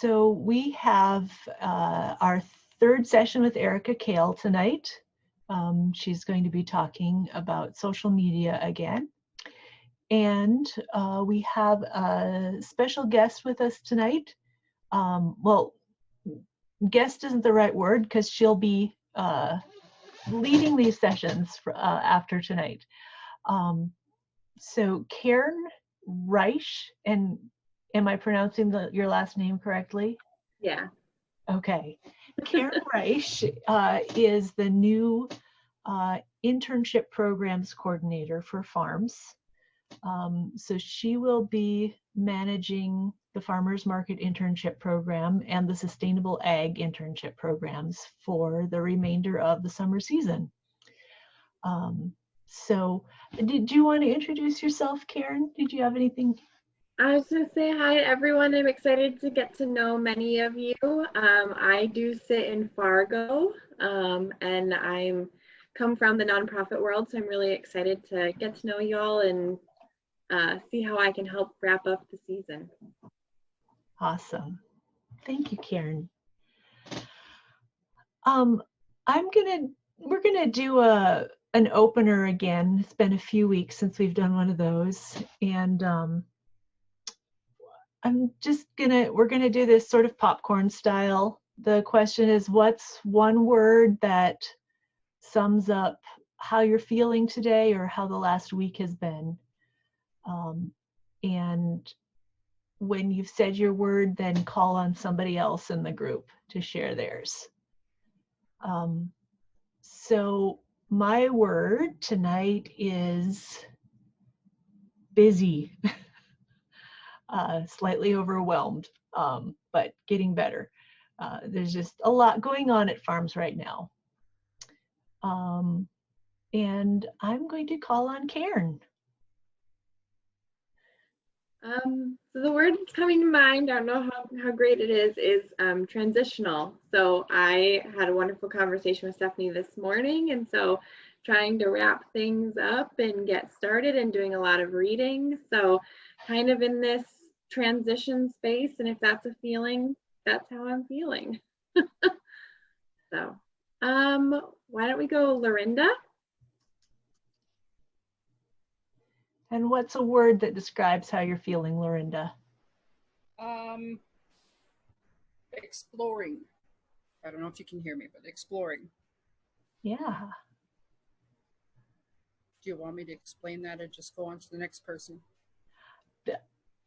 So we have our third session with Erica Kale tonight. She's going to be talking about social media again. And we have a special guest with us tonight. Well, guest isn't the right word because she'll be leading these sessions after tonight. So Karen Reich, and am I pronouncing your last name correctly? Yeah. Okay. Karen Reich is the new internship programs coordinator for FARRMS. So she will be managing the Farmers Market Internship Program and the Sustainable Ag Internship Programs for the remainder of the summer season. So did you want to introduce yourself, Karen? Did you have anything? I was going to say hi, everyone. I'm excited to get to know many of you. I do sit in Fargo, and I'm come from the nonprofit world, so I'm really excited to get to know you all and see how I can help wrap up the season. Awesome. Thank you, Karen. We're gonna do an opener again. It's been a few weeks since we've done one of those, and we're gonna do this sort of popcorn style. The question is, what's one word that sums up how you're feeling today or how the last week has been? And when you've said your word, then call on somebody else in the group to share theirs. So my word tonight is busy. Slightly overwhelmed, but getting better. There's just a lot going on at FARRMS right now. And I'm going to call on Karen. So the word that's coming to mind, I don't know how great it is transitional. So I had a wonderful conversation with Stephanie this morning, and so trying to wrap things up and get started and doing a lot of reading. So kind of in this transition space, and if that's a feeling, that's how I'm feeling. So why don't we go Lorinda? And what's a word that describes how you're feeling, Lorinda? Exploring. I don't know if you can hear me, but exploring. Yeah. Do you want me to explain that or just go on to the next person?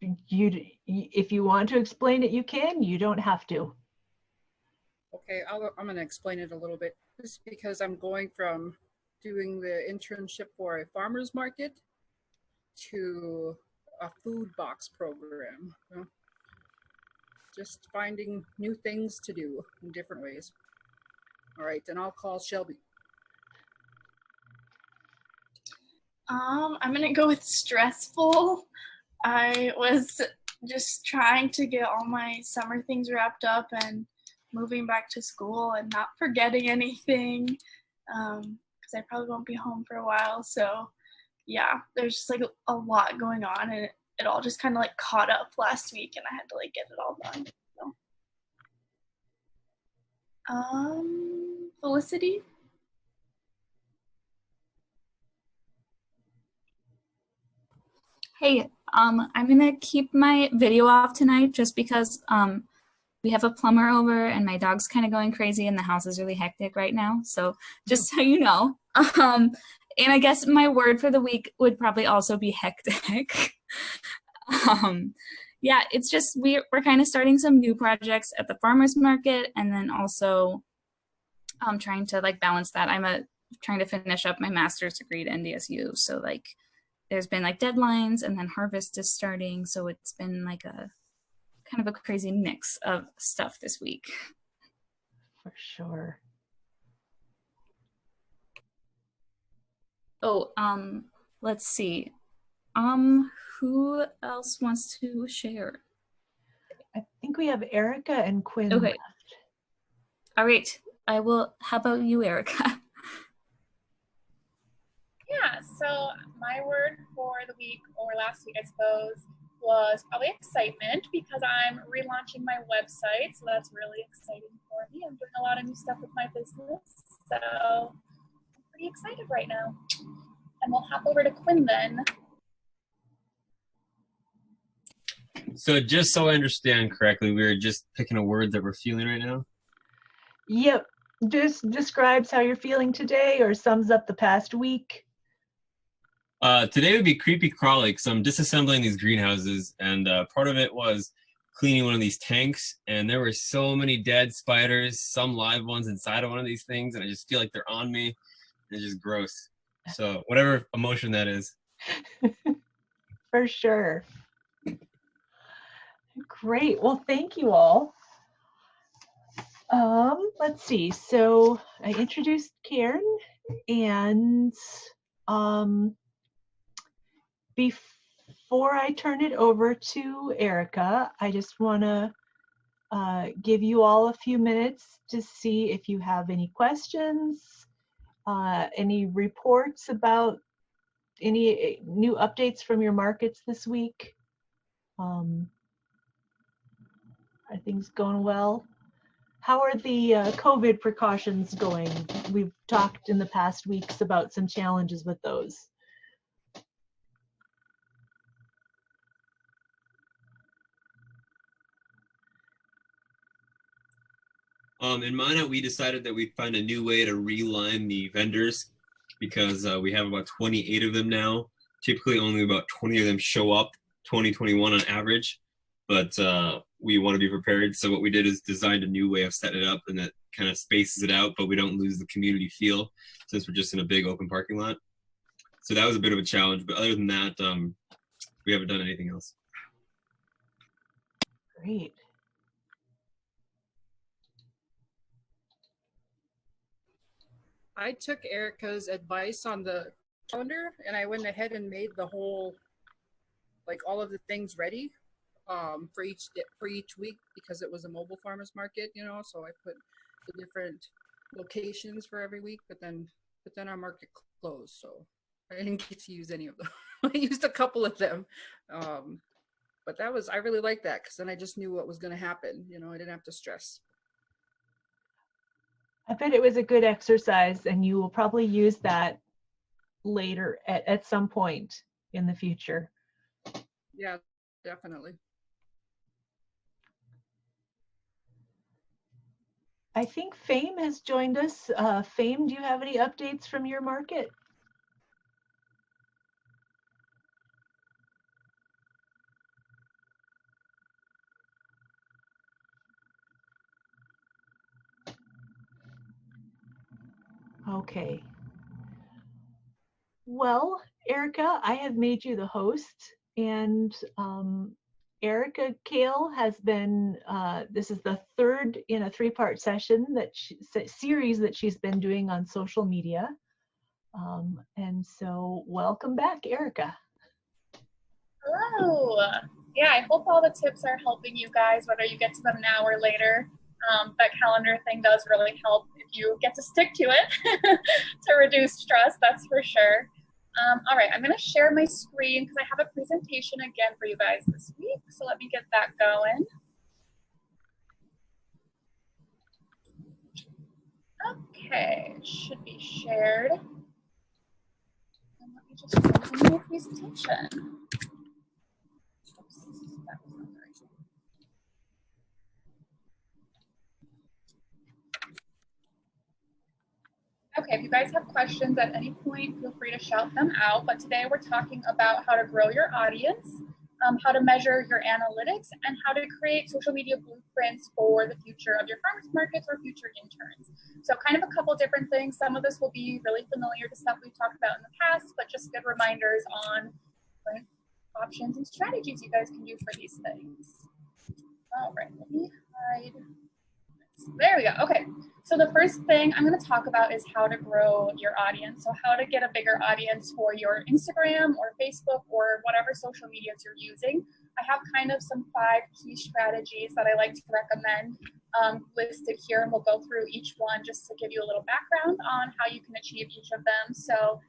If you want to explain it, you can. You don't have to. Okay, I'm going to explain it a little bit. Just because I'm going from doing the internship for a farmer's market to a food box program. Just finding new things to do in different ways. All right, then I'll call Shelby. I'm gonna go with stressful. I was just trying to get all my summer things wrapped up and moving back to school and not forgetting anything, because I probably won't be home for a while. So yeah, there's just like a lot going on, and it all just kind of like caught up last week, and I had to like get it all done. So Felicity. Hey, I'm gonna keep my video off tonight just because we have a plumber over and my dog's kind of going crazy and the house is really hectic right now. So just so you know. And I guess my word for the week would probably also be hectic. Yeah, it's just we're kind of starting some new projects at the farmers market, and then also trying to like balance that. I'm trying to finish up my master's degree at NDSU, so like there's been like deadlines, and then harvest is starting, so it's been like a kind of a crazy mix of stuff this week. For sure. Oh, let's see. Who else wants to share? I think we have Erica and Quinn Okay. left. All right. I will. How about you, Erica? Yeah, so my word for the week, or last week, I suppose, was probably excitement because I'm relaunching my website. So that's really exciting for me. I'm doing a lot of new stuff with my business. So I'm pretty excited right now. And we'll hop over to Quinn then. So just so I understand correctly, we're just picking a word that we're feeling right now? Yep. Just describes how you're feeling today or sums up the past week. Today would be creepy crawly because I'm disassembling these greenhouses, and part of it was cleaning one of these tanks, and there were so many dead spiders, some live ones inside of one of these things, and I just feel like they're on me. It's just gross. So whatever emotion that is. For sure. Great. Well, thank you all. Let's see. So I introduced Karen, and before I turn it over to Erica, I just want to give you all a few minutes to see if you have any questions, any reports about any new updates from your markets this week. Are things going well? How are the COVID precautions going? We've talked in the past weeks about some challenges with those. In Minot, we decided that we'd find a new way to reline the vendors because we have about 28 of them now. Typically only about 20 of them show up, 2021 on average, but we want to be prepared. So what we did is designed a new way of setting it up, and that kind of spaces it out, but we don't lose the community feel since we're just in a big open parking lot. So that was a bit of a challenge, but other than that, we haven't done anything else. Great. I took Erica's advice on the calendar and I went ahead and made the whole, like all of the things ready for each week because it was a mobile farmers market, you know, so I put the different locations for every week, but then our market closed, so I didn't get to use any of them. I used a couple of them, but I really liked that because then I just knew what was going to happen, you know, I didn't have to stress. I bet it was a good exercise, and you will probably use that later at some point in the future. Yeah, definitely. I think Fame has joined us. Fame, do you have any updates from your market? Okay. Well, Erica, I have made you the host, and Erica Kale has been, this is the third in a three-part session series that she's been doing on social media. And so welcome back, Erica. Hello. Yeah, I hope all the tips are helping you guys, whether you get to them now or later. That calendar thing does really help if you get to stick to it to reduce stress, that's for sure. All right, I'm going to share my screen because I have a presentation again for you guys this week. So let me get that going. Okay, it should be shared. And let me just continue my presentation. Oops, that was not right. Okay, if you guys have questions at any point, feel free to shout them out. But today we're talking about how to grow your audience, how to measure your analytics, and how to create social media blueprints for the future of your farmers markets or future interns. So kind of a couple different things. Some of this will be really familiar to stuff we've talked about in the past, but just good reminders on different options and strategies you guys can do for these things. All right, let me hide. There we go. Okay, so the first thing I'm going to talk about is how to grow your audience. So how to get a bigger audience for your Instagram or Facebook or whatever social medias you're using. I have kind of some 5 key strategies that I like to recommend listed here, and we'll go through each one just to give you a little background on how you can achieve each of them. So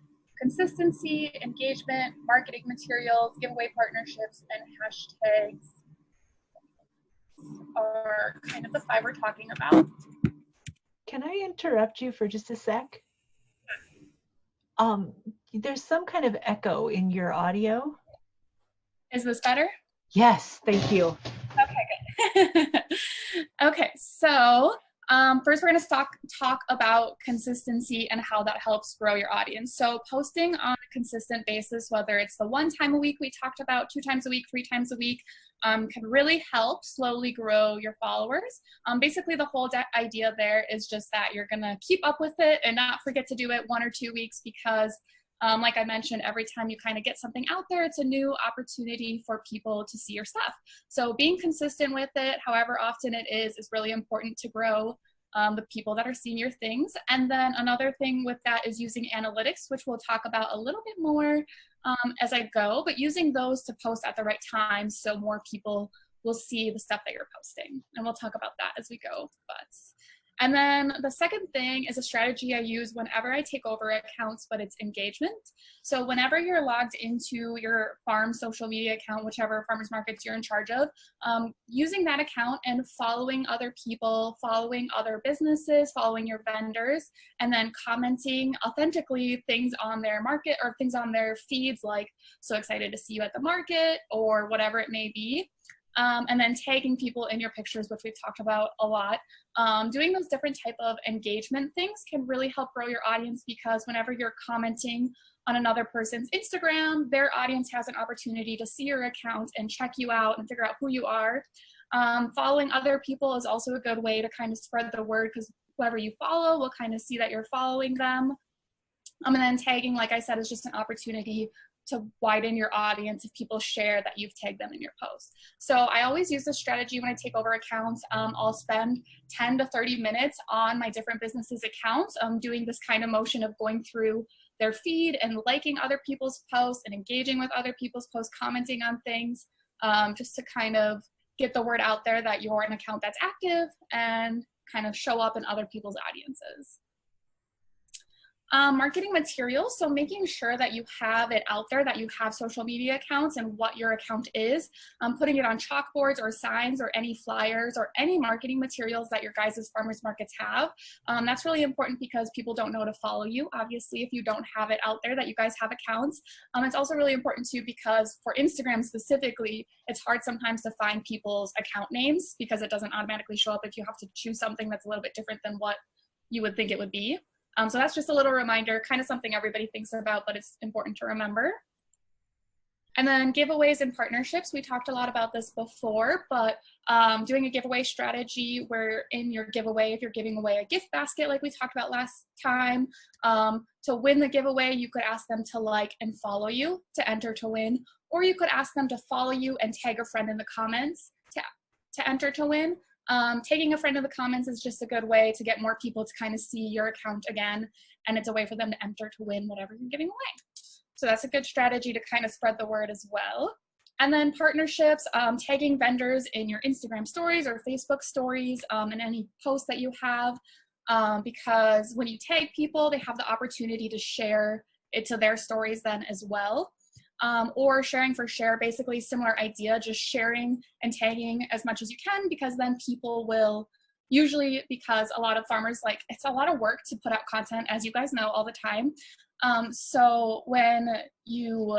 consistency, engagement, marketing materials, giveaway partnerships, and hashtags are kind of the 5 we're talking about. Can I interrupt you for just a sec? There's some kind of echo in your audio. Is this better? Yes, thank you. Okay, good. Okay, so first we're going to talk about consistency and how that helps grow your audience. So posting on a consistent basis, whether it's the 1 time a week we talked about, 2 times a week, 3 times a week, can really help slowly grow your followers. Basically, the whole idea there is just that you're going to keep up with it and not forget to do it 1 or 2 weeks because like I mentioned, every time you kind of get something out there, it's a new opportunity for people to see your stuff. So being consistent with it, however often it is really important to grow the people that are seeing your things. And then another thing with that is using analytics, which we'll talk about a little bit more as I go, but using those to post at the right time so more people will see the stuff that you're posting. And we'll talk about that as we go. And then the second thing is a strategy I use whenever I take over accounts, but it's engagement. So whenever you're logged into your farm social media account, whichever farmers markets you're in charge of, using that account and following other people, following other businesses, following your vendors, and then commenting authentically things on their market or things on their feeds like, so excited to see you at the market or whatever it may be. And then tagging people in your pictures, which we've talked about a lot. Doing those different type of engagement things can really help grow your audience because whenever you're commenting on another person's Instagram, their audience has an opportunity to see your account and check you out and figure out who you are. Following other people is also a good way to kind of spread the word because whoever you follow will kind of see that you're following them. And then tagging, like I said, is just an opportunity to widen your audience if people share that you've tagged them in your post. So I always use this strategy when I take over accounts. I'll spend 10 to 30 minutes on my different businesses' accounts doing this kind of motion of going through their feed and liking other people's posts and engaging with other people's posts, commenting on things, just to kind of get the word out there that you're an account that's active and kind of show up in other people's audiences. Marketing materials, so making sure that you have it out there, that you have social media accounts and what your account is, putting it on chalkboards or signs or any flyers or any marketing materials that your guys' farmers markets have. That's really important because people don't know to follow you, obviously, if you don't have it out there that you guys have accounts. It's also really important too because for Instagram specifically, it's hard sometimes to find people's account names because it doesn't automatically show up if you have to choose something that's a little bit different than what you would think it would be. So that's just a little reminder, kind of something everybody thinks about, but it's important to remember. And then giveaways and partnerships. We talked a lot about this before, but doing a giveaway strategy where in your giveaway, if you're giving away a gift basket like we talked about last time, to win the giveaway, you could ask them to like and follow you to enter to win, or you could ask them to follow you and tag a friend in the comments to enter to win. Taking a friend in the comments is just a good way to get more people to kind of see your account again, and it's a way for them to enter to win whatever you're giving away. So that's a good strategy to kind of spread the word as well. And then partnerships, tagging vendors in your Instagram stories or Facebook stories and any posts that you have, because when you tag people, they have the opportunity to share it to their stories then as well. Or sharing for share, basically similar idea, just sharing and tagging as much as you can because then people will usually, because a lot of farmers, like it's a lot of work to put out content, as you guys know, all the time. So when you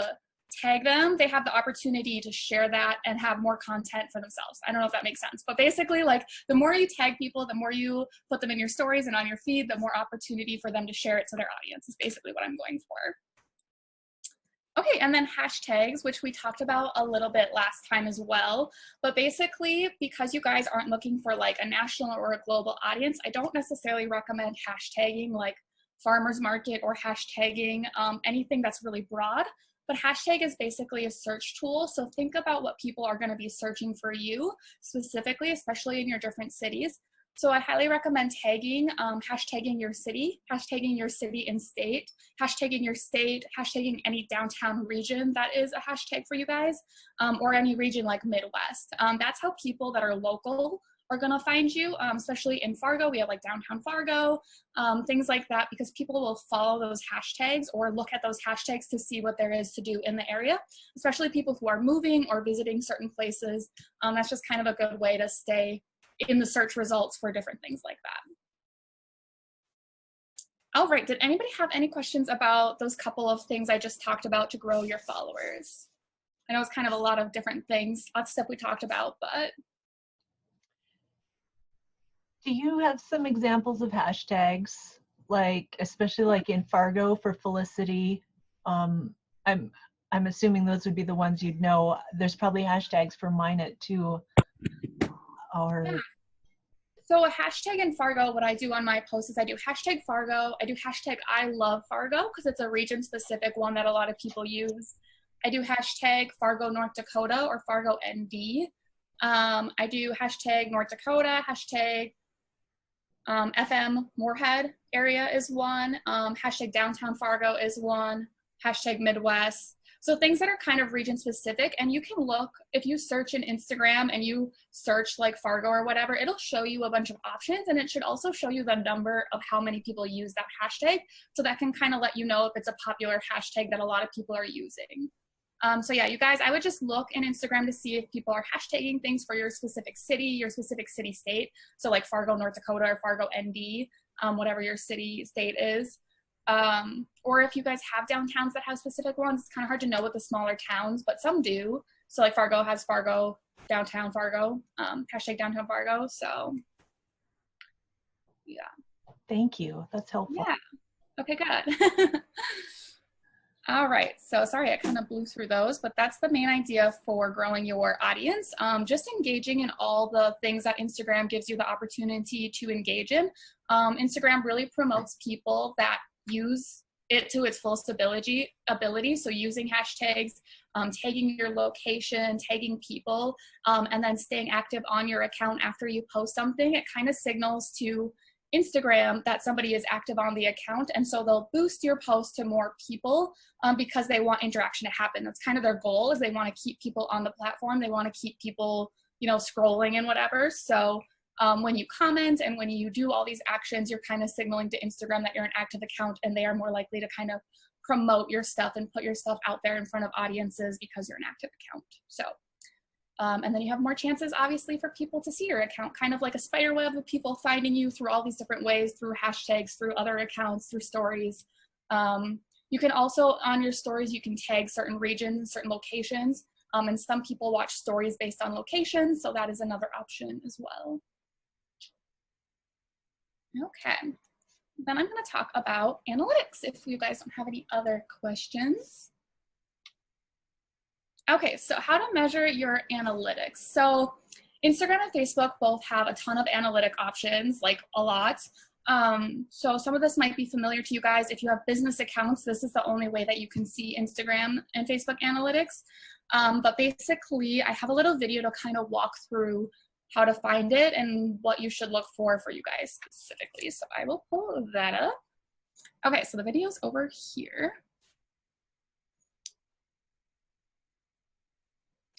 tag them, they have the opportunity to share that and have more content for themselves. I don't know if that makes sense, but basically like the more you tag people, the more you put them in your stories and on your feed, the more opportunity for them to share it to their audience is basically what I'm going for. Okay, and then hashtags, which we talked about a little bit last time as well. But basically, because you guys aren't looking for like a national or a global audience, I don't necessarily recommend hashtagging like farmers market or hashtagging anything that's really broad. But hashtag is basically a search tool. So think about what people are going to be searching for you specifically, especially in your different cities. So I highly recommend tagging, hashtagging your city and state, hashtagging your state, hashtagging any downtown region that is a hashtag for you guys, or any region like Midwest. That's how people that are local are going to find you, especially in Fargo. We have like downtown Fargo, things like that, because people will follow those hashtags or look at those hashtags to see what there is to do in the area, especially people who are moving or visiting certain places. That's just kind of a good way to stay in the search results for different things like that. All right, did anybody have any questions about those couple of things I just talked about to grow your followers? I know it's kind of a lot of different things, lots of stuff we talked about, but. Do you have some examples of hashtags, like especially like in Fargo for Felicity? I'm assuming those would be the ones you'd know. There's probably hashtags for Minot too. Or yeah. So a hashtag in Fargo, what I do on my posts is I do hashtag Fargo, I do hashtag I love Fargo because it's a region specific one that a lot of people use. I do hashtag Fargo, North Dakota or Fargo ND. I do hashtag North Dakota, hashtag FM Moorhead area is one, hashtag downtown Fargo is one, hashtag Midwest. So things that are kind of region specific, and you can look, if you search in Instagram and you search like Fargo or whatever, it'll show you a bunch of options, and it should also show you the number of how many people use that hashtag. So that can kind of let you know if it's a popular hashtag that a lot of people are using. So yeah, you guys, I would just look in Instagram to see if people are hashtagging things for your specific city state. So like Fargo, North Dakota or Fargo ND, whatever your city state is. Or if you guys have downtowns that have specific ones, it's kind of hard to know with the smaller towns, but some do. So like Fargo has Fargo, downtown Fargo, hashtag downtown Fargo. So yeah. Thank you. That's helpful. Yeah. Okay, good. All right, so sorry, I kind of blew through those, but that's the main idea for growing your audience. Just engaging in all the things that Instagram gives you the opportunity to engage in. Instagram really promotes people that use it to its fullest ability. So using hashtags, tagging your location, tagging people, and then staying active on your account after you post something, it kind of signals to Instagram that somebody is active on the account, and so they'll boost your post to more people because they want interaction to happen. That's kind of their goal, is they want to keep people on the platform. They want to keep people, you know, scrolling and whatever. So when you comment and when you do all these actions, you're kind of signaling to Instagram that you're an active account, and they are more likely to kind of promote your stuff and put your stuff out there in front of audiences because you're an active account. So and then you have more chances, obviously, for people to see your account, kind of like a spider web of people finding you through all these different ways, through hashtags, through other accounts, through stories. You can also, on your stories, you can tag certain regions, certain locations, and some people watch stories based on locations, so that is another option as well. Okay, then I'm going to talk about analytics if you guys don't have any other questions. Okay, so how to measure your analytics. So Instagram and Facebook both have a ton of analytic options, like a lot. So some of this might be familiar to you guys. If you have business accounts, this is the only way that you can see Instagram and Facebook analytics. But basically, I have a little video to kind of walk through how to find it and what you should look for you guys specifically. So I will pull that up. Okay, so the video's over here.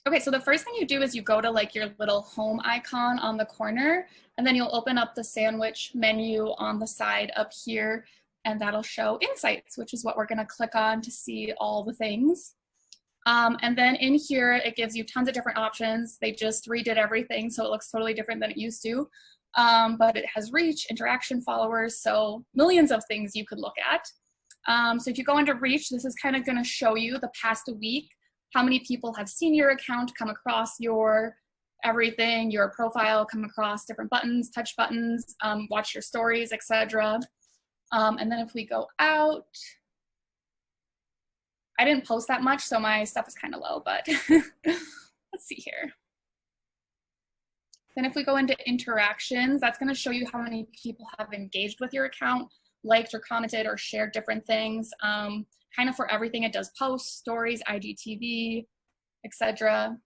Okay, so the first thing you do is you go to like your little home icon on the corner, and then you'll open up the sandwich menu on the side up here, and that'll show insights, which is what we're gonna click on to see all the things. And then in here, it gives you tons of different options. They just redid everything, so it looks totally different than it used to. But it has reach, interaction, followers, so millions of things you could look at. So if you go into reach, this is kind of gonna show you the past week, how many people have seen your account, come across your everything, your profile, come across different buttons, touch buttons, watch your stories, etc. And then if we go out, I didn't post that much, so my stuff is kind of low, but let's see here. Then if we go into interactions, that's going to show you how many people have engaged with your account, liked or commented or shared different things. Kind of for everything. It does posts, stories, IGTV, etc.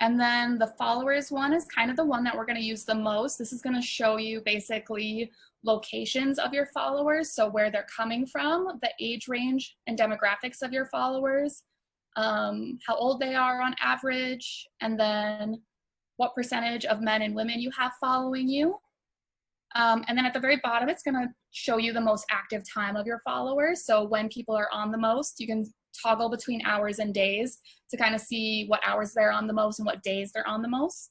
And then the followers one is kind of the one that we're going to use the most. This is going to show you basically locations of your followers, so where they're coming from, the age range and demographics of your followers, how old they are on average, and then what percentage of men and women you have following you. And then at the very bottom, it's going to show you the most active time of your followers. So when people are on the most, you can toggle between hours and days to kind of see what hours they're on the most and what days they're on the most.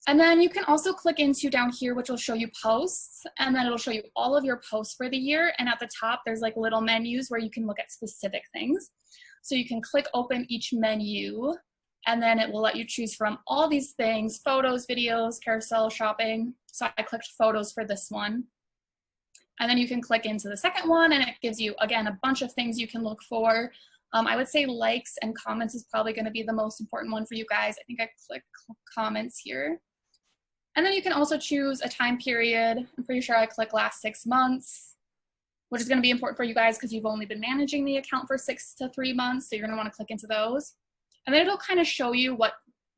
And then you can also click into down here, which will show you posts, and then it'll show you all of your posts for the year. And at the top, there's like little menus where you can look at specific things. So you can click open each menu, and then it will let you choose from all these things: photos, videos, carousel, shopping. So I clicked photos for this one. And then you can click into the second one, and it gives you, again, a bunch of things you can look for. I would say likes and comments is probably going to be the most important one for you guys. I think I click comments here. And then you can also choose a time period. I'm pretty sure I click last 6 months, which is going to be important for you guys because you've only been managing the account for 6 to 3 months. So you're going to want to click into those. And then it'll kind of show you what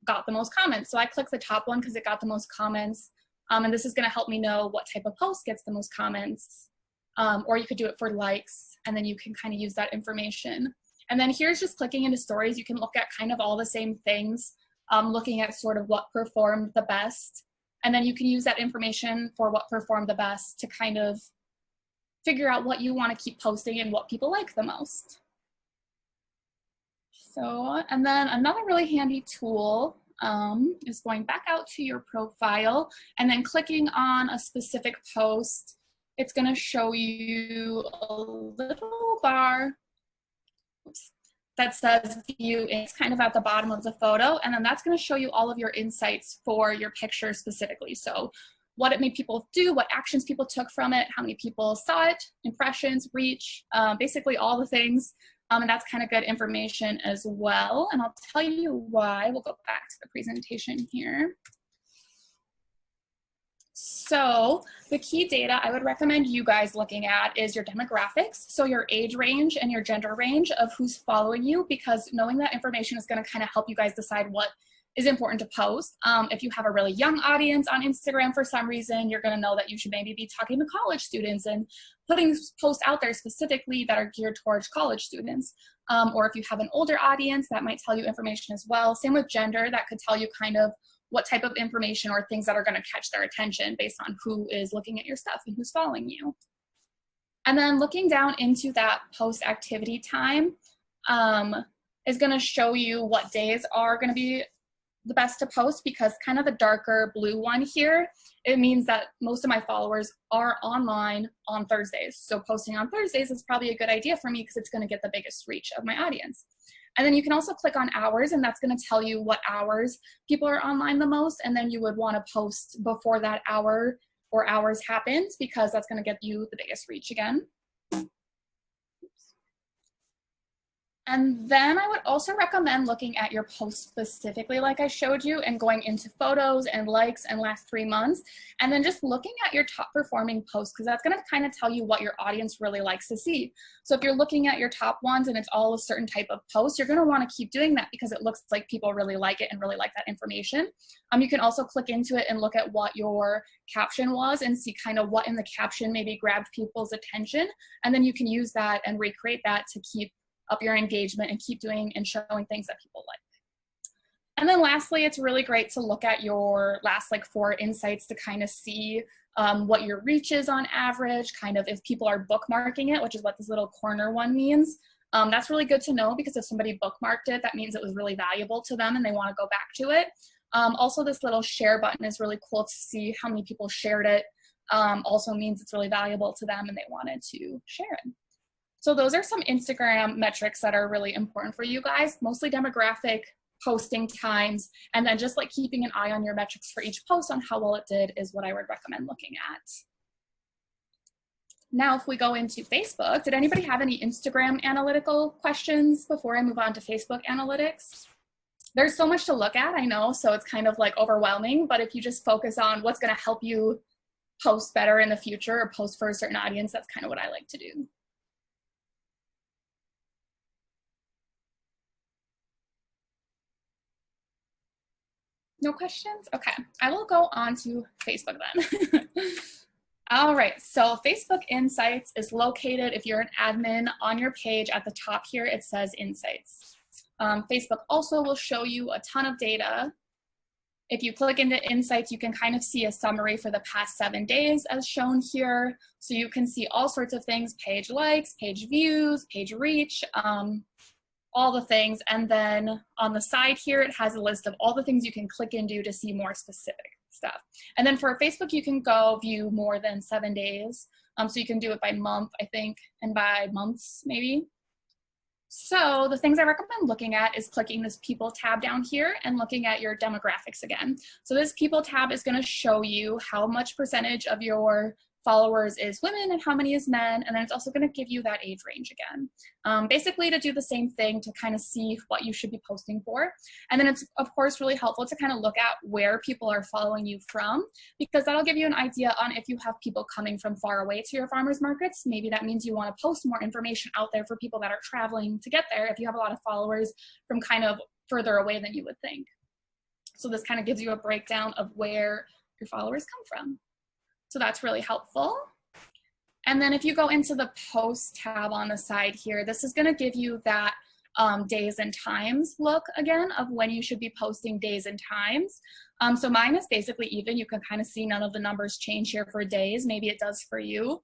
got the most comments. So I clicked the top one because it got the most comments. And this is going to help me know what type of post gets the most comments. Or you could do it for likes, and then you can kind of use that information. And then here's just clicking into stories. You can look at kind of all the same things, looking at sort of what performed the best. And then you can use that information for what performed the best to kind of figure out what you want to keep posting and what people like the most. So, and then another really handy tool is going back out to your profile and then clicking on a specific post. It's going to show you a little bar that says view. It's kind of at the bottom of the photo, and then that's going to show you all of your insights for your picture specifically. So what it made people do, what actions people took from it, how many people saw it, impressions, reach, basically all the things. And that's kind of good information as well. And I'll tell you why. We'll go back to the presentation here. So the key data I would recommend you guys looking at is your demographics. So your age range and your gender range of who's following you, because knowing that information is going to kind of help you guys decide what is important to post. If you have a really young audience on Instagram for some reason, you're going to know that you should maybe be talking to college students and putting posts out there specifically that are geared towards college students. Or if you have an older audience, that might tell you information as well. Same with gender, that could tell you kind of what type of information or things that are going to catch their attention based on who is looking at your stuff and who's following you. And then looking down into that post activity time is going to show you what days are going to be the best to post, because kind of the darker blue one here, it means that most of my followers are online on Thursdays. So posting on Thursdays is probably a good idea for me because it's going to get the biggest reach of my audience. And then you can also click on hours, and that's going to tell you what hours people are online the most. And then you would want to post before that hour or hours happens, because that's going to get you the biggest reach again. And then I would also recommend looking at your posts specifically, like I showed you, and going into photos and likes and last 3 months, and then just looking at your top performing posts, because that's going to kind of tell you what your audience really likes to see. So if you're looking at your top ones and it's all a certain type of post, you're going to want to keep doing that because it looks like people really like it and really like that information. You can also click into it and look at what your caption was and see kind of what in the caption maybe grabbed people's attention. And then you can use that and recreate that to keep up your engagement and keep doing and showing things that people like. And then lastly, it's really great to look at your last like 4 insights to kind of see what your reach is on average, kind of if people are bookmarking it, which is what this little corner one means. That's really good to know, because if somebody bookmarked it, that means it was really valuable to them and they want to go back to it. Also, this little share button is really cool to see how many people shared it. Also means it's really valuable to them and they wanted to share it. So those are some Instagram metrics that are really important for you guys, mostly demographic, posting times, and then just like keeping an eye on your metrics for each post on how well it did is what I would recommend looking at. Now, if we go into Facebook, did anybody have any Instagram analytical questions before I move on to Facebook analytics? There's so much to look at, I know, so it's kind of like overwhelming, but if you just focus on what's going to help you post better in the future or post for a certain audience, that's kind of what I like to do. No questions? Okay, I will go on to Facebook then. All right, so Facebook Insights is located, if you're an admin, on your page at the top here, it says Insights. Facebook also will show you a ton of data. If you click into Insights, you can kind of see a summary for the past 7 days as shown here. So you can see all sorts of things, page likes, page views, page reach, all the things. And then on the side here, it has a list of all the things you can click into to see more specific stuff. And then for Facebook, you can go view more than 7 days. So you can do it by month, I think, and by months maybe. So the things I recommend looking at is clicking this People tab down here and looking at your demographics again. So this People tab is going to show you how much percentage of your followers is women and how many is men, and then it's also going to give you that age range again. Basically to do the same thing to kind of see what you should be posting for. And then it's of course really helpful to kind of look at where people are following you from, because that'll give you an idea on if you have people coming from far away to your farmers markets. Maybe that means you want to post more information out there for people that are traveling to get there if you have a lot of followers from kind of further away than you would think. So this kind of gives you a breakdown of where your followers come from. So that's really helpful. And then if you go into the post tab on the side here, this is going to give you that days and times look again of when you should be posting days and times. So mine is basically even. You can kind of see none of the numbers change here for days.Maybe it does for you.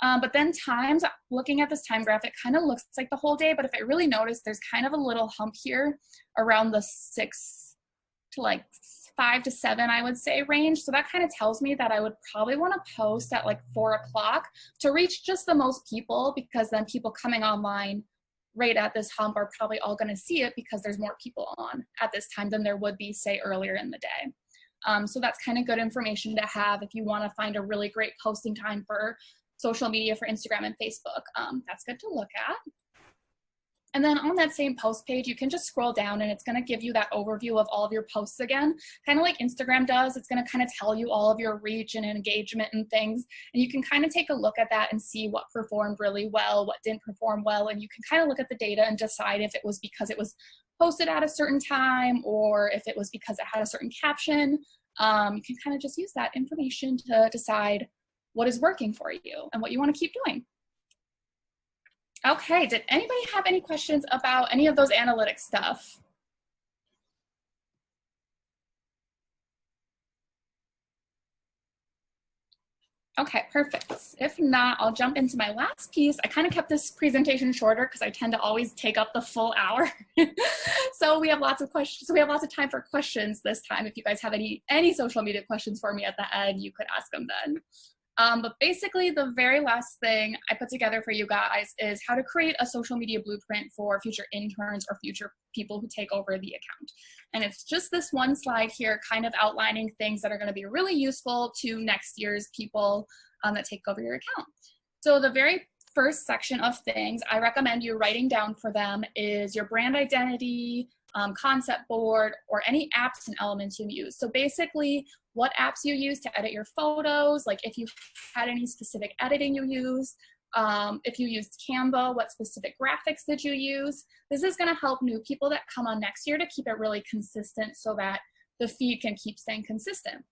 But then times, looking at this time graph, it kind of looks like the whole day. But if I really notice, there's kind of a little hump here around the 6 to like 5 to 7, I would say, range. So that kind of tells me that I would probably want to post at like 4 o'clock to reach just the most people, because then people coming online right at this hump are probably all going to see it because there's more people on at this time than there would be, say, earlier in the day. So that's kind of good information to have if you want to find a really great posting time for social media for Instagram and Facebook. That's good to look at. And then on that same post page, you can just scroll down and it's going to give you that overview of all of your posts again, kind of like Instagram does. It's going to kind of tell you all of your reach and engagement and things. And you can kind of take a look at that and see what performed really well, what didn't perform well. And you can kind of look at the data and decide if it was because it was posted at a certain time or if it was because it had a certain caption. You can kind of just use that information to decide what is working for you and what you want to keep doing. Okay, did anybody have any questions about any of those analytics stuff? Okay, perfect. If not, I'll jump into my last piece. I kind of kept this presentation shorter because I tend to always take up the full hour. So we have lots of questions. So we have lots of time for questions this time. If you guys have any social media questions for me at the end, you could ask them then. But basically, the very last thing I put together for you guys is how to create a social media blueprint for future interns or future people who take over the account. And it's just this one slide here, kind of outlining things that are going to be really useful to next year's people that take over your account. So the very first section of things I recommend you writing down for them is your brand identity, concept board, or any apps and elements you use. So basically, what apps you use to edit your photos, like if you had any specific editing you use, if you used Canva, what specific graphics did you use? This is going to help new people that come on next year to keep it really consistent so that the feed can keep staying consistent.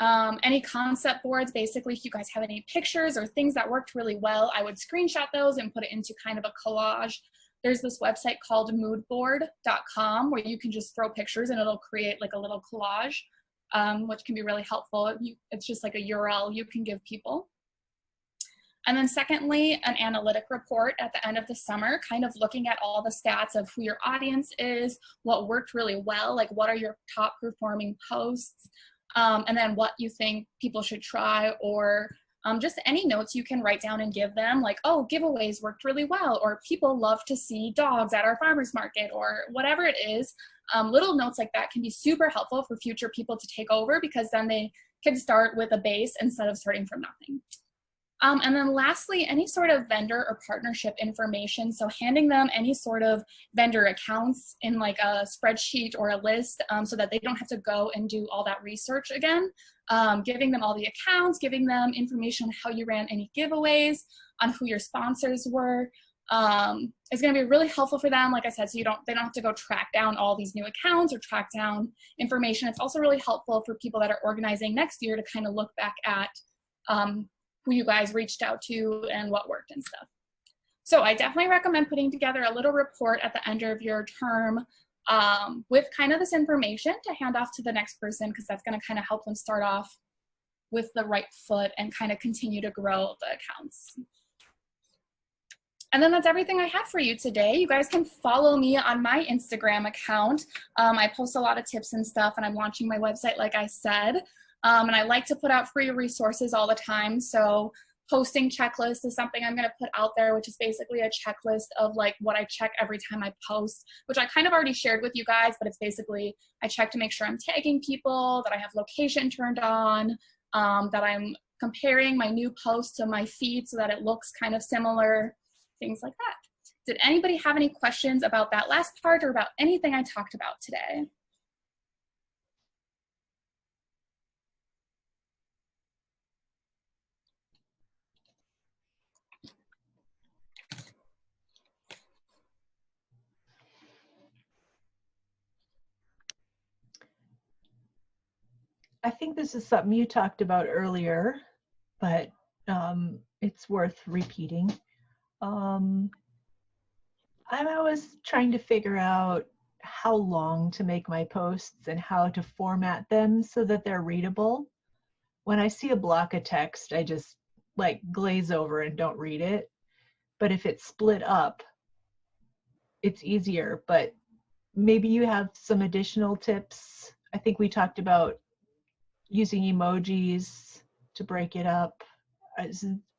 Any concept boards, basically, if you guys have any pictures or things that worked really well, I would screenshot those and put it into kind of a collage. There's this website called moodboard.com where you can just throw pictures and it'll create like a little collage, which can be really helpful. It's just like a URL you can give people. And then secondly, an analytic report at the end of the summer, kind of looking at all the stats of who your audience is, what worked really well, like what are your top performing posts, and then what you think people should try, or just any notes you can write down and give them, like, oh, giveaways worked really well, or people love to see dogs at our farmers market, or whatever it is. Little notes like that can be super helpful for future people to take over, because then they can start with a base instead of starting from nothing. And then lastly, any sort of vendor or partnership information. So handing them any sort of vendor accounts in like a spreadsheet or a list, so that they don't have to go and do all that research again. Giving them all the accounts, giving them information on how you ran any giveaways, on who your sponsors were, is going to be really helpful for them. Like I said, so they don't have to go track down all these new accounts or track down information. It's also really helpful for people that are organizing next year to kind of look back at who you guys reached out to and what worked and stuff. So I definitely recommend putting together a little report at the end of your term with kind of this information to hand off to the next person, because that's going to kind of help them start off with the right foot and kind of continue to grow the accounts. And then that's everything I have for you today. You guys can follow me on my Instagram account. I post a lot of tips and stuff, and I'm launching my website, like I said. And I like to put out free resources all the time. So posting checklists is something I'm going to put out there, which is basically a checklist of like what I check every time I post, which I kind of already shared with you guys, but it's basically I check to make sure I'm tagging people, that I have location turned on, that I'm comparing my new post to my feed so that it looks kind of similar, things like that. Did anybody have any questions about that last part or about anything I talked about today? I think this is something you talked about earlier, but it's worth repeating. I'm always trying to figure out how long to make my posts and how to format them so that they're readable. When I see a block of text, I just like glaze over and don't read it. But if it's split up, it's easier. But maybe you have some additional tips. I think we talked about using emojis to break it up.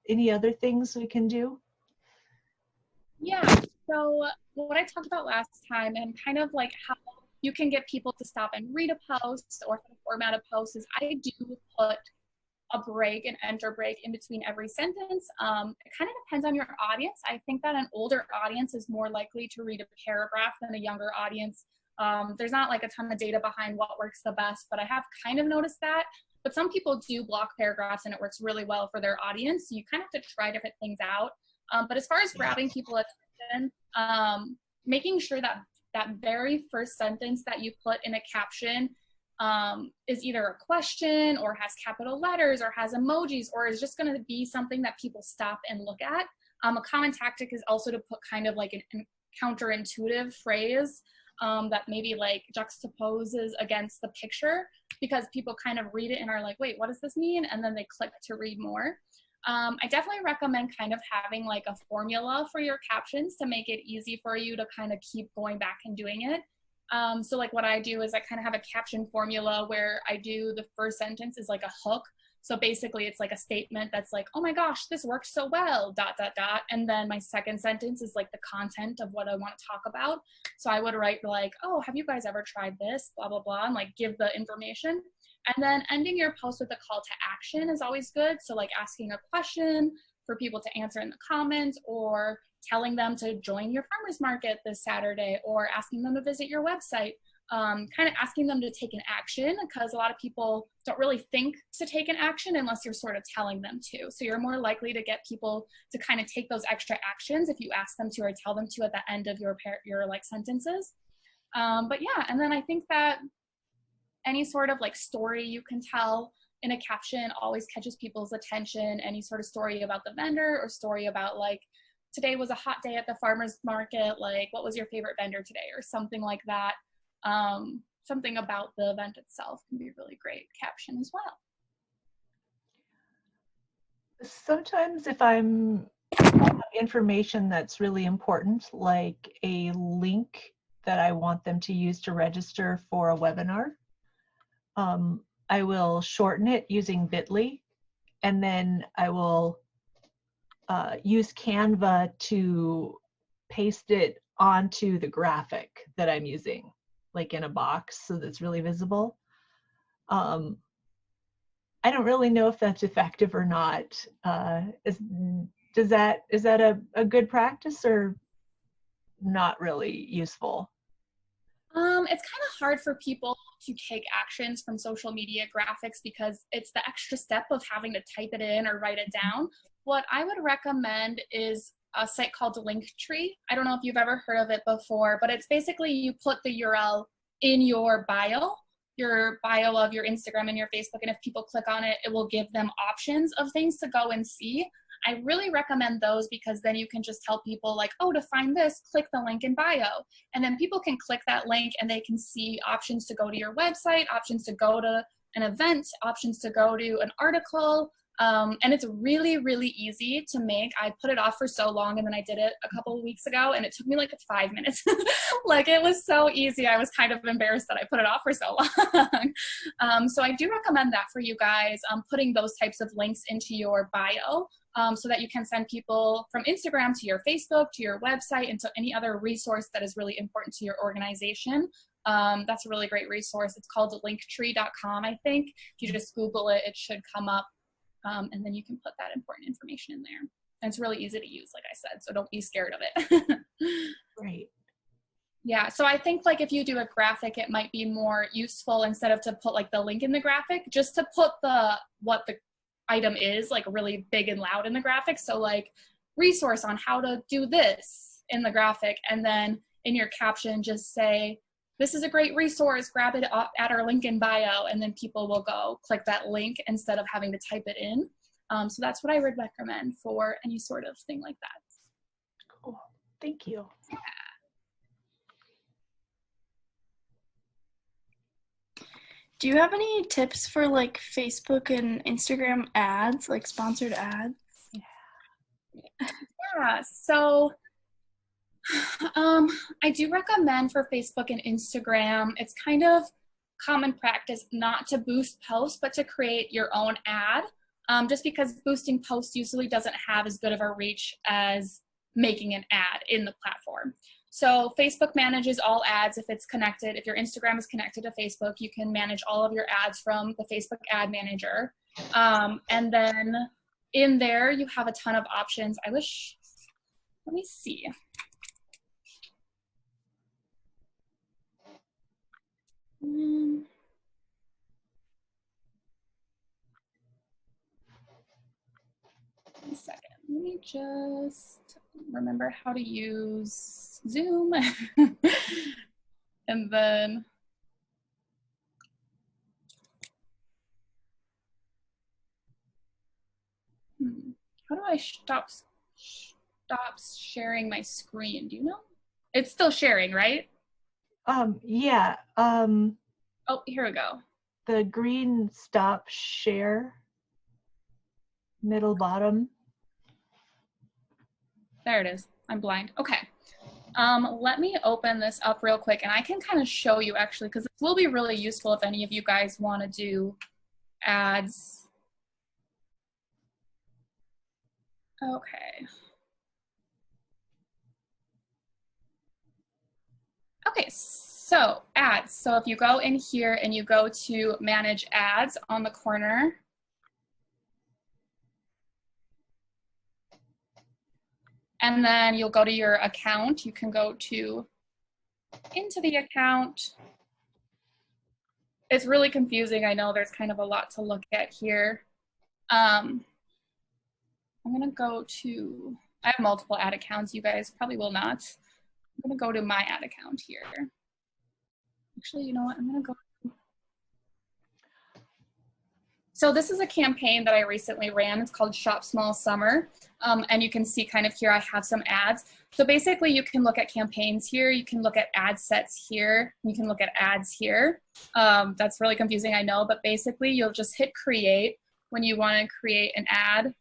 Any other things we can do? Yeah, so what I talked about last time and kind of like how you can get people to stop and read a post or format a post is I do put a break, an enter break in between every sentence. It kind of depends on your audience. I think that an older audience is more likely to read a paragraph than a younger audience. There's not like a ton of data behind what works the best, but I have kind of noticed that. But some people do block paragraphs and it works really well for their audience. So you kind of have to try different things out. But as far as grabbing people's attention, making sure that that very first sentence that you put in a caption is either a question or has capital letters or has emojis or is just going to be something that people stop and look at. A common tactic is also to put kind of like an counterintuitive phrase that maybe like juxtaposes against the picture, because people kind of read it and are like, wait, what does this mean? And then they click to read more. I definitely recommend kind of having like a formula for your captions to make it easy for you to kind of keep going back and doing it. So like what I do is I kind of have a caption formula where I do the first sentence is like a hook. So basically it's like a statement that's like, oh my gosh, this worked so well, ... And then my second sentence is like the content of what I want to talk about. So I would write like, oh, have you guys ever tried this, blah, blah, blah, and like give the information. And then ending your post with a call to action is always good. So like asking a question for people to answer in the comments, or telling them to join your farmers market this Saturday, or asking them to visit your website, kind of asking them to take an action, because a lot of people don't really think to take an action unless you're sort of telling them to. So you're more likely to get people to kind of take those extra actions if you ask them to or tell them to at the end of your like sentences. But yeah, and then I think that any sort of like story you can tell in a caption always catches people's attention. Any sort of story about the vendor or story about like, today was a hot day at the farmer's market, like what was your favorite vendor today, or something like that. Something about the event itself can be a really great caption as well. Sometimes if I'm information that's really important, like a link that I want them to use to register for a webinar, I will shorten it using Bitly, and then I will use Canva to paste it onto the graphic that I'm using, like in a box, so that's really visible. I don't really know if that's effective or not. Is that a good practice or not really useful? It's kind of hard for people to take actions from social media graphics because it's the extra step of having to type it in or write it down. What I would recommend is a site called Linktree. I don't know if you've ever heard of it before, but it's basically you put the URL in your bio, your bio of your Instagram and your Facebook, and if people click on it, it will give them options of things to go and see. I really recommend those because then you can just tell people like, oh, to find this, click the link in bio. And then people can click that link and they can see options to go to your website, options to go to an event, options to go to an article. And it's really, really easy to make. I put it off for so long and then I did it a couple of weeks ago and it took me like 5 minutes. Like it was so easy. I was kind of embarrassed that I put it off for so long. So I do recommend that for you guys, putting those types of links into your bio so that you can send people from Instagram to your Facebook, to your website, and to any other resource that is really important to your organization. That's a really great resource. It's called linktree.com, I think. If you just Google it, it should come up. And then you can put that important information in there. And it's really easy to use, like I said, so don't be scared of it. Right. Yeah, so I think like if you do a graphic, it might be more useful instead of to put like the link in the graphic, just to put what the item is like really big and loud in the graphic. So like resource on how to do this in the graphic, and then in your caption just say, this is a great resource, grab it up at our link in bio, and then people will go click that link instead of having to type it in. So that's what I would recommend for any sort of thing like that. Cool. Thank you. Yeah. Do you have any tips for like Facebook and Instagram ads, like sponsored ads? Yeah, so I do recommend for Facebook and Instagram, it's kind of common practice not to boost posts, but to create your own ad, just because boosting posts usually doesn't have as good of a reach as making an ad in the platform. So Facebook manages all ads if it's connected. If your Instagram is connected to Facebook, you can manage all of your ads from the Facebook ad manager. And then in there, you have a ton of options. Let me see. One second. Let me just remember how to use Zoom. And then how do I stop sharing my screen? Do you know? It's still sharing, right? Yeah. Oh, here we go. The green stop share, middle bottom. There it is. I'm blind. Okay. Let me open this up real quick and I can kind of show you actually, because this will be really useful if any of you guys want to do ads. Okay. Okay, so ads. So if you go in here and you go to manage ads on the corner, and then you'll go to your account. You can go into the account. It's really confusing. I know there's kind of a lot to look at here. I'm gonna go to, I have multiple ad accounts. You guys probably will not. I'm gonna go to my ad account here. Actually, you know what? I'm gonna go. So this is a campaign that I recently ran. It's called Shop Small Summer. And you can see kind of here, I have some ads. So basically you can look at campaigns here. You can look at ad sets here. You can look at ads here. That's really confusing, I know, but basically you'll just hit create when you want to create an ad.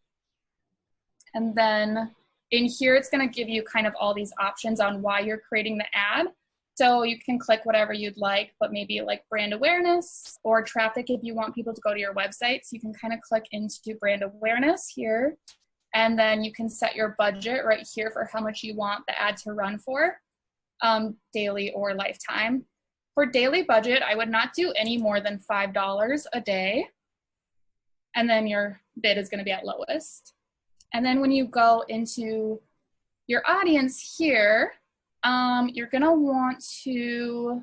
And then in here, it's going to give you kind of all these options on why you're creating the ad. So you can click whatever you'd like, but maybe like brand awareness or traffic if you want people to go to your website. So you can kind of click into brand awareness here. And then you can set your budget right here for how much you want the ad to run for, daily or lifetime. For daily budget, I would not do any more than $5 a day. And then your bid is going to be at lowest. And then when you go into your audience here, you're going to want to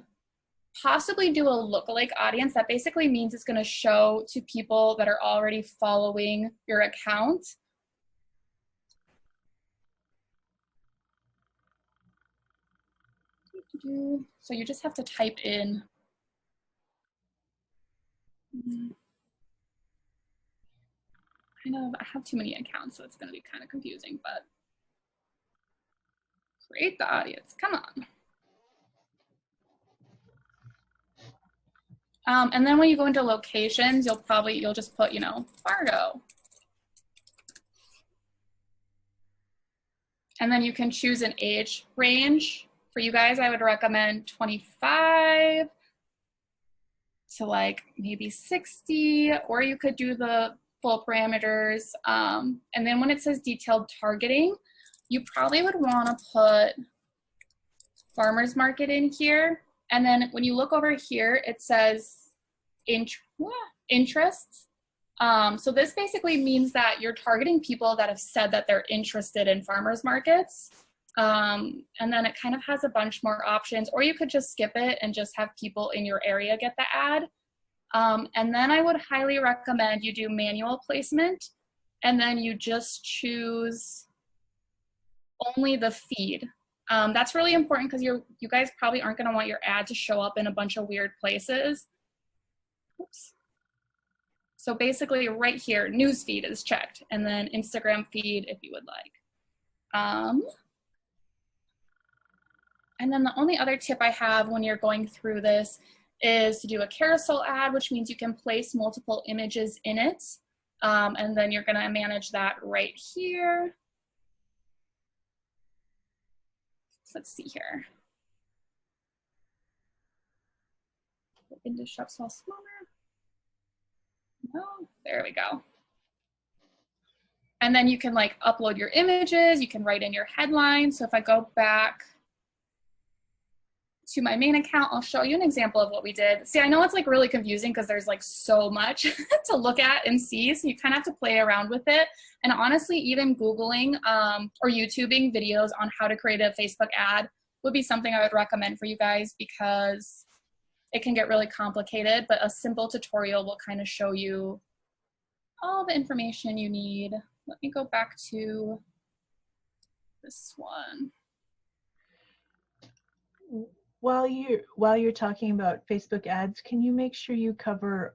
possibly do a lookalike audience. That basically means it's going to show to people that are already following your account. So you just have to type in I have too many accounts, so it's going to be kind of confusing, but create the audience. Come on. And then when you go into locations, you'll just put, Fargo. And then you can choose an age range. For you guys, I would recommend 25 to like maybe 60, or you could do the full parameters. And then when it says detailed targeting, you probably would want to put farmers market in here. And then when you look over here, it says interests. So this basically means that you're targeting people that have said that they're interested in farmers markets. And then it kind of has a bunch more options, or you could just skip it and just have people in your area get the ad. And then I would highly recommend you do manual placement, and then you just choose only the feed. That's really important because you guys probably aren't going to want your ad to show up in a bunch of weird places. Oops. So basically right here, news feed is checked, and then Instagram feed if you would like. And then the only other tip I have when you're going through this is to do a carousel ad, which means you can place multiple images in it. And then you're gonna manage that right here. So let's see here. Into shop small smaller. No, there we go. And then you can like upload your images, you can write in your headline. So if I go back to my main account, I'll show you an example of what we did. See, I know it's like really confusing because there's like so much to look at and see, so you kind of have to play around with it. And honestly, even Googling or YouTubing videos on how to create a Facebook ad would be something I would recommend for you guys because it can get really complicated, but a simple tutorial will kind of show you all the information you need. Let me go back to this one. While you're talking about Facebook ads, can you make sure you cover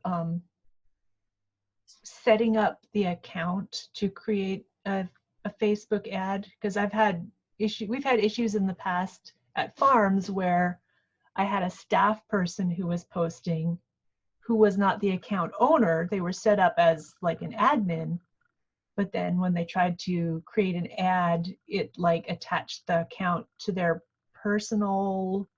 setting up the account to create a Facebook ad? Because we've had issues in the past at FARRMS where I had a staff person who was posting who was not the account owner. They were set up as like an admin, but then when they tried to create an ad, it like attached the account to their personal,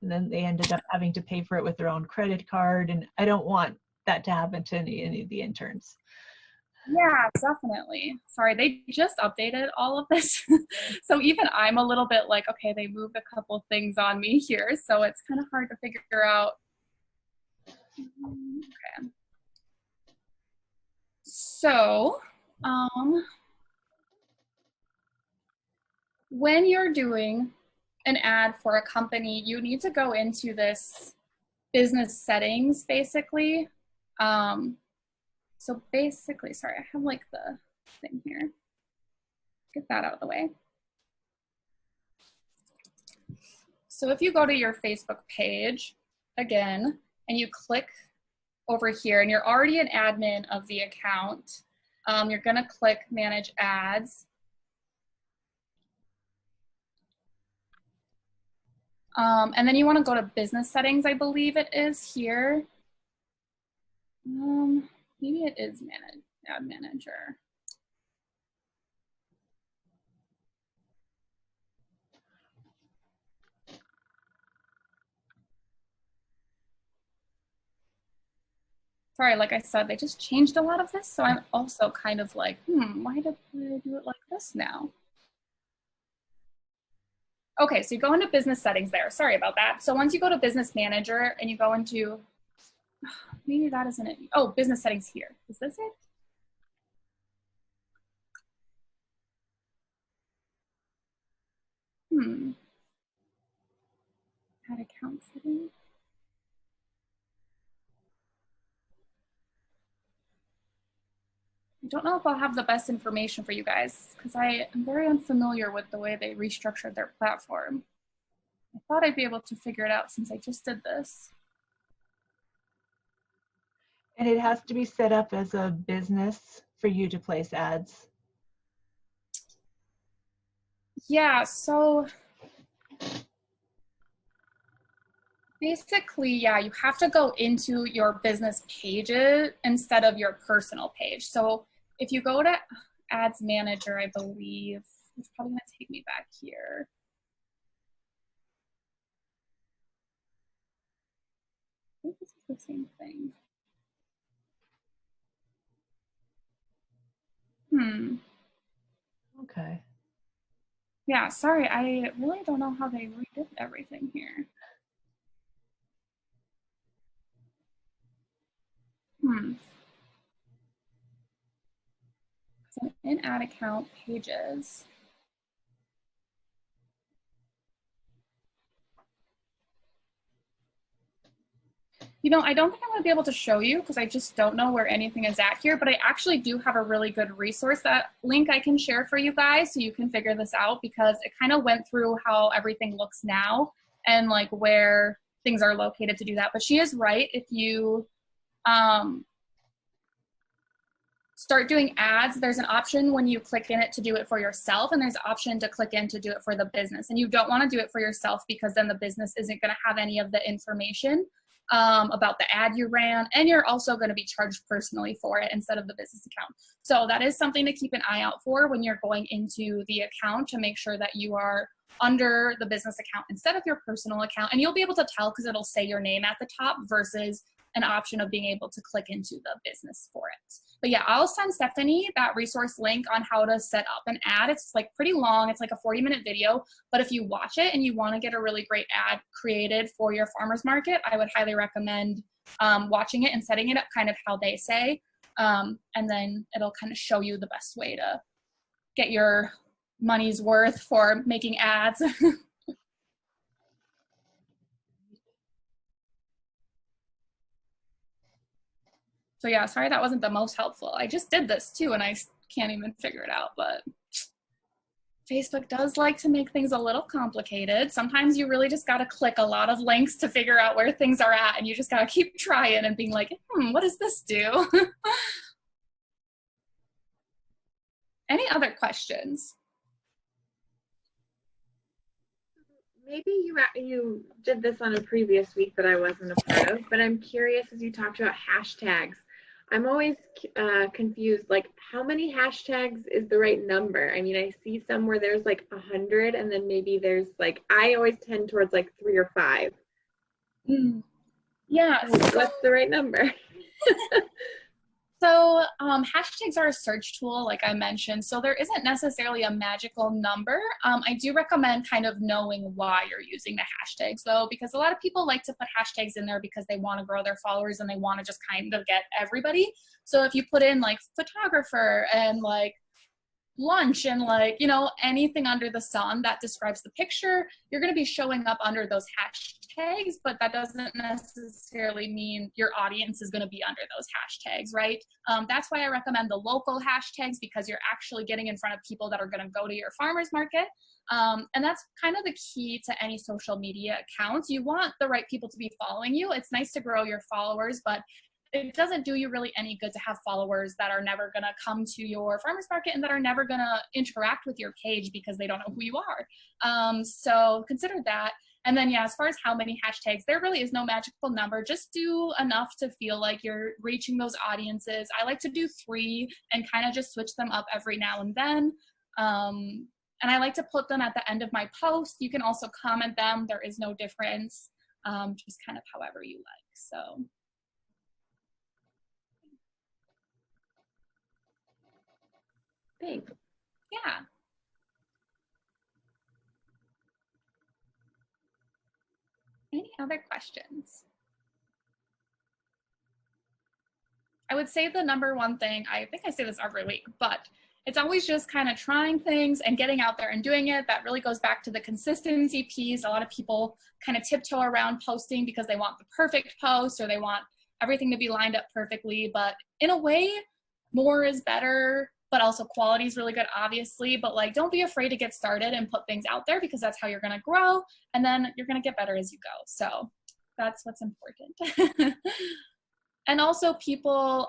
and then they ended up having to pay for it with their own credit card. And I don't want that to happen to any of the interns. Yeah, definitely. Sorry, they just updated all of this. So even I'm a little bit like, okay, they moved a couple things on me here. So it's kind of hard to figure out. Okay. So when you're doing an ad for a company, you need to go into this business settings, basically. So basically, sorry, I have like the thing here. Get that out of the way. So if you go to your Facebook page, again, and you click over here, and you're already an admin of the account, you're gonna click Manage Ads. And then you wanna go to Business Settings, I believe it is here. Maybe it is Ad Manager. Sorry, like I said, they just changed a lot of this, so I'm also kind of like, why did they do it like this now? Okay, so you go into business settings there. Sorry about that. So once you go to Business Manager and you go into, maybe that isn't it. Oh, business settings here. Is this it? Add account settings. I don't know if I'll have the best information for you guys because I am very unfamiliar with the way they restructured their platform. I thought I'd be able to figure it out since I just did this. And it has to be set up as a business for you to place ads. Yeah, so basically, yeah, you have to go into your business pages instead of your personal page. So if you go to Ads Manager, I believe, it's probably gonna take me back here. I think this is the same thing. Okay. Yeah, sorry, I really don't know how they redid everything here. So in ad account pages. You know, I don't think I'm going to be able to show you because I just don't know where anything is at here, but I actually do have a really good resource, that link I can share for you guys so you can figure this out, because it kind of went through how everything looks now and like where things are located to do that. But she is right. If you start doing ads, there's an option when you click in it to do it for yourself, and there's an option to click in to do it for the business. And you don't want to do it for yourself because then the business isn't going to have any of the information about the ad you ran, and you're also going to be charged personally for it instead of the business account. So that is something to keep an eye out for when you're going into the account, to make sure that you are under the business account instead of your personal account. And you'll be able to tell because it'll say your name at the top versus an option of being able to click into the business for it. But yeah, I'll send Stephanie that resource link on how to set up an ad. It's like pretty long. It's like a 40-minute video, but if you watch it and you want to get a really great ad created for your farmers market, I would highly recommend watching it and setting it up kind of how they say. And then it'll kind of show you the best way to get your money's worth for making ads. So yeah, sorry that wasn't the most helpful. I just did this too and I can't even figure it out, but Facebook does like to make things a little complicated. Sometimes you really just got to click a lot of links to figure out where things are at, and you just got to keep trying and being like, what does this do? Any other questions? Maybe you did this on a previous week that I wasn't a part of, but I'm curious, as you talked about hashtags, I'm always confused, like how many hashtags is the right number? I mean, I see some where there's like 100, and then maybe there's like, I always tend towards like 3 or 5. Yeah. What's the right number? So hashtags are a search tool, like I mentioned, so there isn't necessarily a magical number. I do recommend kind of knowing why you're using the hashtags though, because a lot of people like to put hashtags in there because they want to grow their followers and they want to just kind of get everybody. So if you put in like photographer and like lunch and like, you know, anything under the sun that describes the picture, you're going to be showing up under those hashtags, but that doesn't necessarily mean your audience is going to be under those hashtags, right? That's why I recommend the local hashtags, because you're actually getting in front of people that are going to go to your farmers market. And that's kind of the key to any social media accounts. You want the right people to be following you. It's nice to grow your followers, but it doesn't do you really any good to have followers that are never going to come to your farmers market and that are never going to interact with your page because they don't know who you are. So consider that. And then, yeah, as far as how many hashtags, there really is no magical number. Just do enough to feel like you're reaching those audiences. I like to do 3 and kind of just switch them up every now and then. And I like to put them at the end of my post. You can also comment them. There is no difference, just kind of however you like. So. Thanks. Yeah. Any other questions? I would say the number one thing, I think I say this every week, but it's always just kind of trying things and getting out there and doing it. That really goes back to the consistency piece. A lot of people kind of tiptoe around posting because they want the perfect post or they want everything to be lined up perfectly. But in a way, more is better, but also quality is really good, obviously. But like, don't be afraid to get started and put things out there, because that's how you're going to grow, and then you're going to get better as you go. So that's what's important. And also people,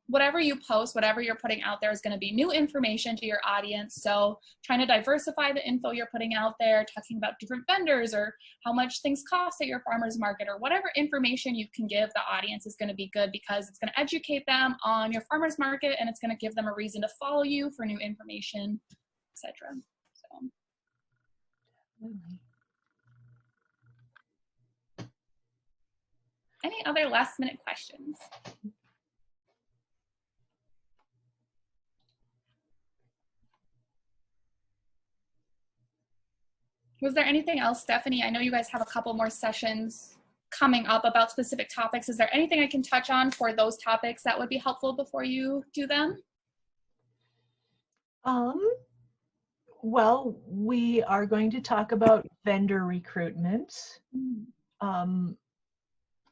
whatever you post, whatever you're putting out there is going to be new information to your audience. So trying to diversify the info you're putting out there, talking about different vendors or how much things cost at your farmer's market, or whatever information you can give the audience is going to be good, because it's going to educate them on your farmer's market, and it's going to give them a reason to follow you for new information, etc. So. Any other last minute questions? Was there anything else, Stephanie? I know you guys have a couple more sessions coming up about specific topics. Is there anything I can touch on for those topics that would be helpful before you do them? Well, we are going to talk about vendor recruitment.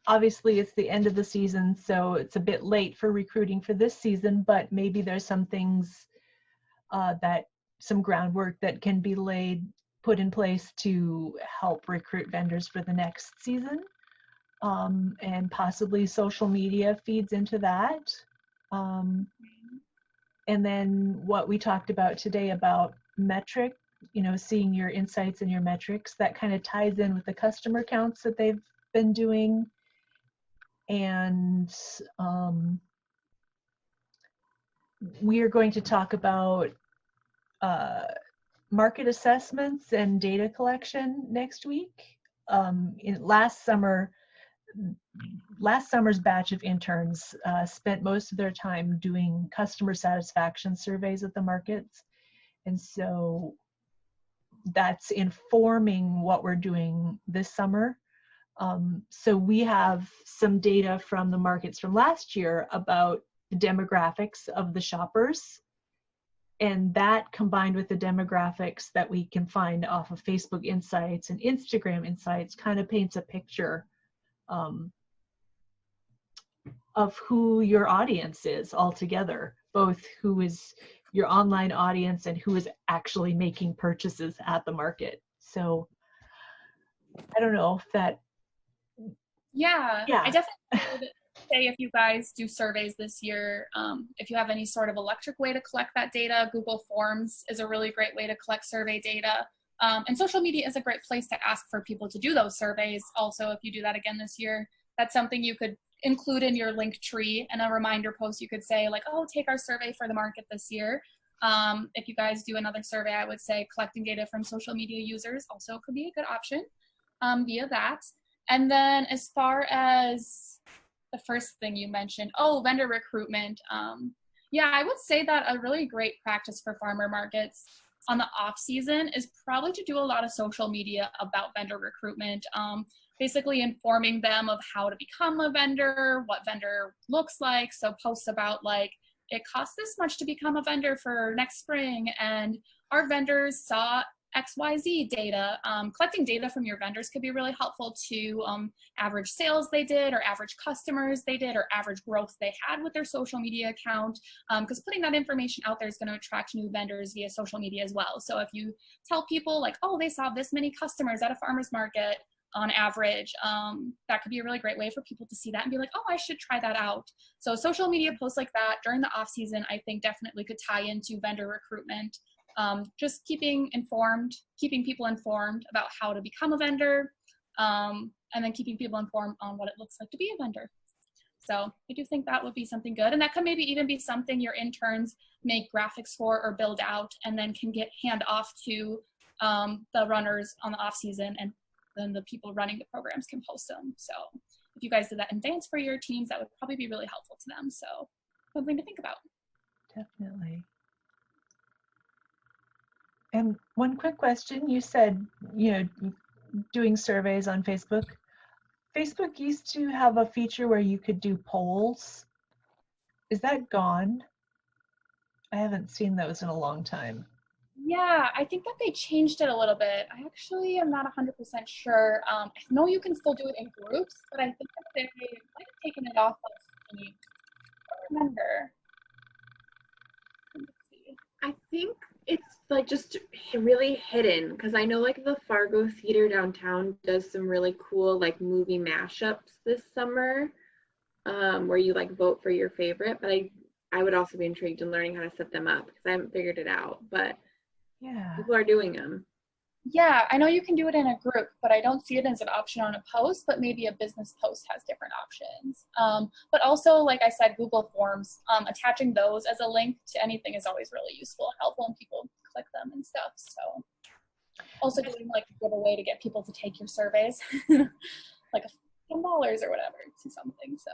Obviously, it's the end of the season, so it's a bit late for recruiting for this season, but maybe there's some things some groundwork that can be put in place to help recruit vendors for the next season. And possibly social media feeds into that. And then what we talked about today about metric, seeing your insights and your metrics, that kind of ties in with the customer counts that they've been doing. And we are going to talk about market assessments and data collection next week. Last summer's batch of interns spent most of their time doing customer satisfaction surveys at the markets. And so that's informing what we're doing this summer. So we have some data from the markets from last year about the demographics of the shoppers. And that combined with the demographics that we can find off of Facebook Insights and Instagram Insights kind of paints a picture of who your audience is altogether, both who is your online audience and who is actually making purchases at the market. So I don't know if that. Yeah. I definitely would say if you guys do surveys this year, if you have any sort of electric way to collect that data, Google Forms is a really great way to collect survey data. And social media is a great place to ask for people to do those surveys. Also, if you do that again this year, that's something you could include in your link tree, and a reminder post you could say like, oh, take our survey for the market this year. If you guys do another survey, I would say collecting data from social media users also could be a good option via that. And then as far as the first thing you mentioned, vendor recruitment. Yeah, I would say that a really great practice for farmer markets on the off season is probably to do a lot of social media about vendor recruitment. Basically informing them of how to become a vendor, what vendor looks like. So posts about like, it costs this much to become a vendor for next spring, and our vendors saw XYZ data. Collecting data from your vendors could be really helpful to average sales they did, or average customers they did, or average growth they had with their social media account. Because putting that information out there is going to attract new vendors via social media as well. So if you tell people like, oh, they saw this many customers at a farmer's market on average, that could be a really great way for people to see that and be like, oh, I should try that out. So social media posts like that during the off season, I think definitely could tie into vendor recruitment. Just keeping people informed about how to become a vendor, and then keeping people informed on what it looks like to be a vendor. So I do think that would be something good. And that could maybe even be something your interns make graphics for or build out, and then can hand off to the runners on the off season, and then the people running the programs can post them. So if you guys did that in advance for your teams, that would probably be really helpful to them. So something to think about. Definitely. And one quick question, you said, doing surveys on Facebook. Facebook used to have a feature where you could do polls. Is that gone? I haven't seen those in a long time. Yeah, I think that they changed it a little bit. I actually am not 100% sure. I know you can still do it in groups, but I think that they might have taken it off of the, I don't remember. Let's see. I think it's like just really hidden, because I know like the Fargo Theater downtown does some really cool like movie mashups this summer. where you like vote for your favorite, but I would also be intrigued in learning how to set them up because I haven't figured it out, but Yeah. people are doing them. Yeah, I know you can do it in a group, but I don't see it as an option on a post, but maybe a business post has different options. But also, like I said, Google Forms, attaching those as a link to anything is always really useful and helpful, and people click them and stuff. So also doing like a giveaway to get people to take your surveys, like $10 or whatever to something. So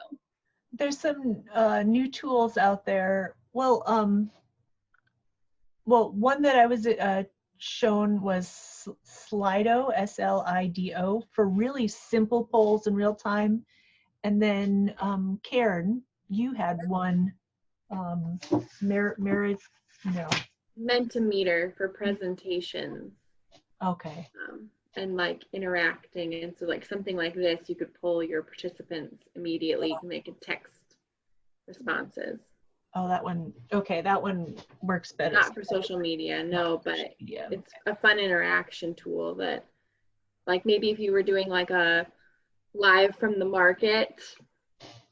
There's some new tools out there. Well, one that I was shown was Slido, Slido, for really simple polls in real time. And then Karen, you had one, Mentimeter for presentations. Okay. And like interacting, and so like something like this, you could poll your participants immediately to make a text responses. Oh, that one. Okay, that one works better. Not for social media, no, but it's a fun interaction tool that, like, maybe if you were doing like a live from the market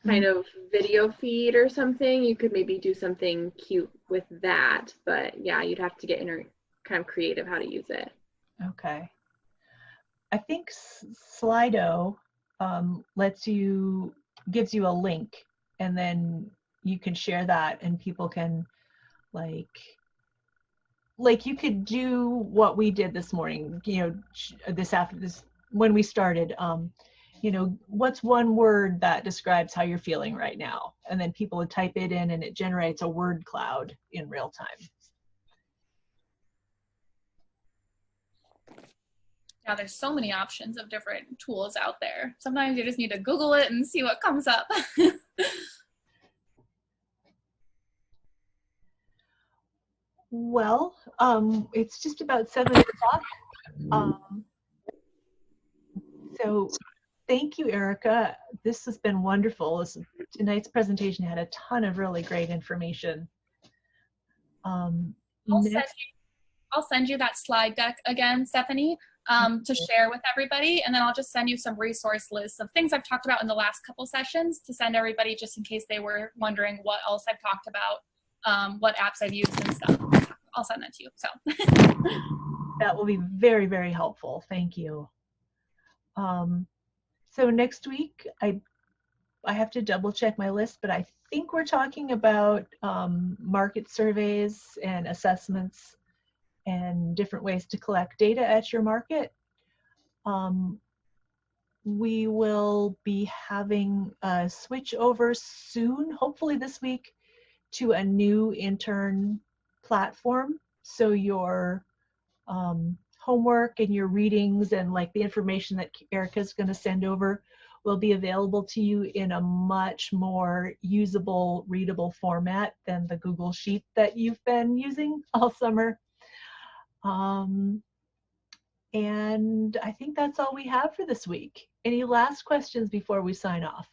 kind of video feed or something, you could maybe do something cute with that. But yeah, you'd have to get kind of creative how to use it. Okay. I think Slido gives you a link, and then you can share that, and people can like you could do what we did this morning, when we started, what's one word that describes how you're feeling right now? And then people would type it in and it generates a word cloud in real time. yeah, there's so many options of different tools out there. Sometimes you just need to Google it and see what comes up. Well, it's just about 7 o'clock. So thank you, Erica. This has been wonderful. Tonight's presentation had a ton of really great information. I'll send you that slide deck again, Stephanie, to share with everybody. And then I'll just send you some resource lists of things I've talked about in the last couple sessions to send everybody, just in case they were wondering what else I've talked about, what apps I've used and stuff. I'll send that to you. So that will be very, very helpful. Thank you. So next week, I have to double check my list, but I think we're talking about market surveys and assessments and different ways to collect data at your market. We will be having a switch over soon, hopefully this week, to a new intern platform. So your homework and your readings and like the information that Erica's going to send over will be available to you in a much more usable, readable format than the Google Sheet that you've been using all summer. And I think that's all we have for this week. Any last questions before we sign off?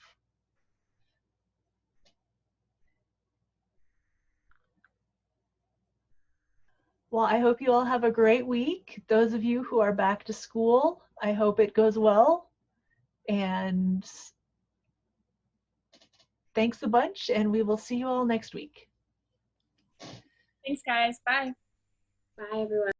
Well, I hope you all have a great week. Those of you who are back to school, I hope it goes well. And thanks a bunch, and we will see you all next week. thanks, guys. Bye. Bye, everyone.